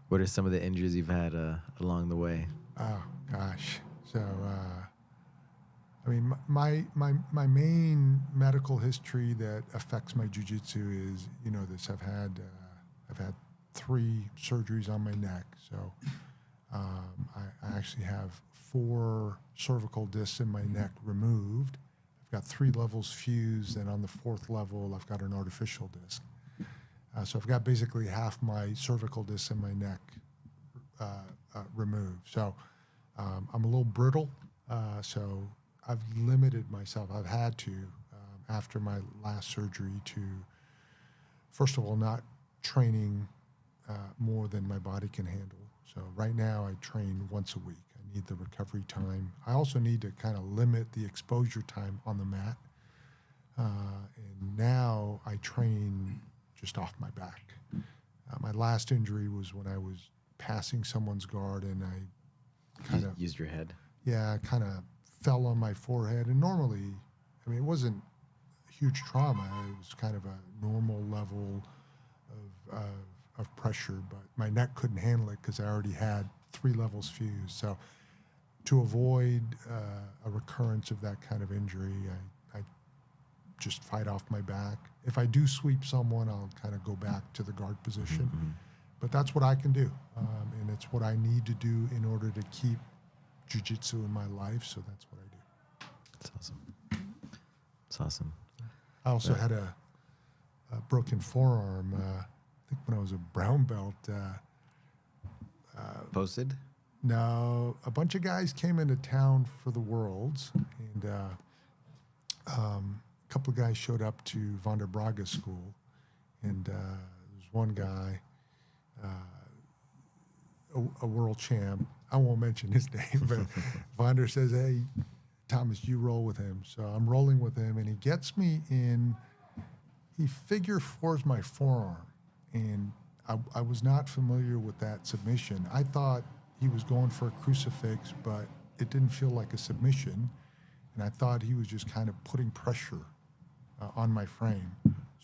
What are some of the injuries you've had along the way? Oh gosh. So I mean, my main medical history that affects my jiu-jitsu is, you know, this. I've had 3 surgeries on my neck. So I actually have 4 cervical discs in my neck removed. I've got 3 levels fused, and on the 4th level, I've got an artificial disc. So I've got basically half my cervical disc in my neck removed. So I'm a little brittle. So I've limited myself. I've had to, after my last surgery, to, first of all, not training more than my body can handle. So right now I train once a week. I need the recovery time. I also need to kind of limit the exposure time on the mat. And now I train just off my back. My last injury was when I was passing someone's guard, and I kind of used your head. Yeah, I kind of fell on my forehead. And normally, I mean, it wasn't huge trauma. It was kind of a normal level of pressure, but my neck couldn't handle it because I already had 3 levels fused. So to avoid a recurrence of that kind of injury, I just fight off my back. If I do sweep someone, I'll kind of go back to the guard position. Mm-hmm. But that's what I can do, and it's what I need to do in order to keep jiu-jitsu in my life, so that's what I do. That's awesome. That's awesome. I also had a broken forearm, I think when I was a brown belt. Posted? No, a bunch of guys came into town for the Worlds, and a couple of guys showed up to Van der Braga's school, and there's one guy, a world champ. I won't mention his name, but Vander says, "Hey, Thomas, you roll with him." So I'm rolling with him, and he gets me in. He figure fours my forearm, and I was not familiar with that submission. I thought he was going for a crucifix, but it didn't feel like a submission, and I thought he was just kind of putting pressure on my frame.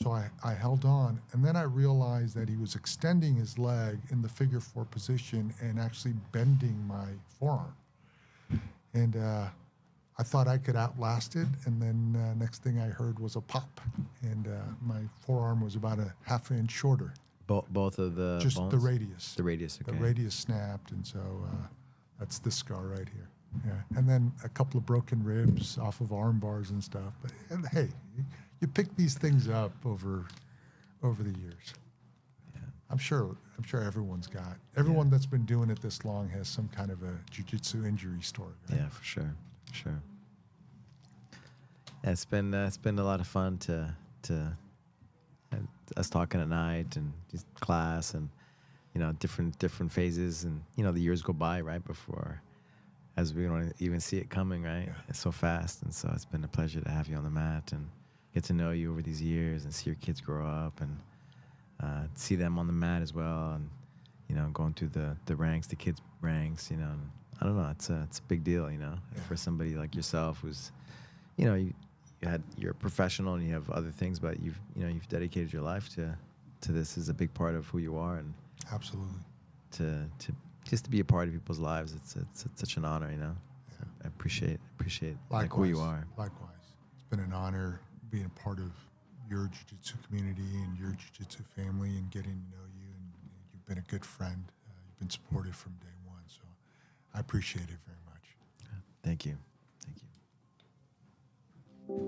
So I held on, and then I realized that he was extending his leg in the figure 4 position and actually bending my forearm. And I thought I could outlast it, and then next thing I heard was a pop, and my forearm was about a ½ inch shorter. Both of the Just bones? the radius. The radius, okay. The radius snapped, and so that's this scar right here. Yeah, and then a couple of broken ribs off of arm bars and stuff. But hey, you pick these things up over the years. Yeah. I'm sure everyone's got that's been doing it this long has some kind of a jiu-jitsu injury story. Right? Yeah, for sure. Yeah, it's been a lot of fun to us talking at night and just class and different phases, and the years go by right before, as we don't even see it coming, right? Yeah. It's so fast, and so it's been a pleasure to have you on the mat and get to know you over these years and see your kids grow up and see them on the mat as well, and going through the ranks, the kids ranks, and I don't know, it's a big deal, for somebody like yourself who's, you're a professional and you have other things, but you've dedicated your life to this is a big part of who you are, and Absolutely. to just to be a part of people's lives, it's such an honor, Yeah. So I appreciate Likewise. like who you are. Likewise. It's been an honor being a part of your jiu-jitsu community and your jiu-jitsu family and getting to know you, and you've been a good friend. You've been supportive from day one, so I appreciate it very much. Thank you.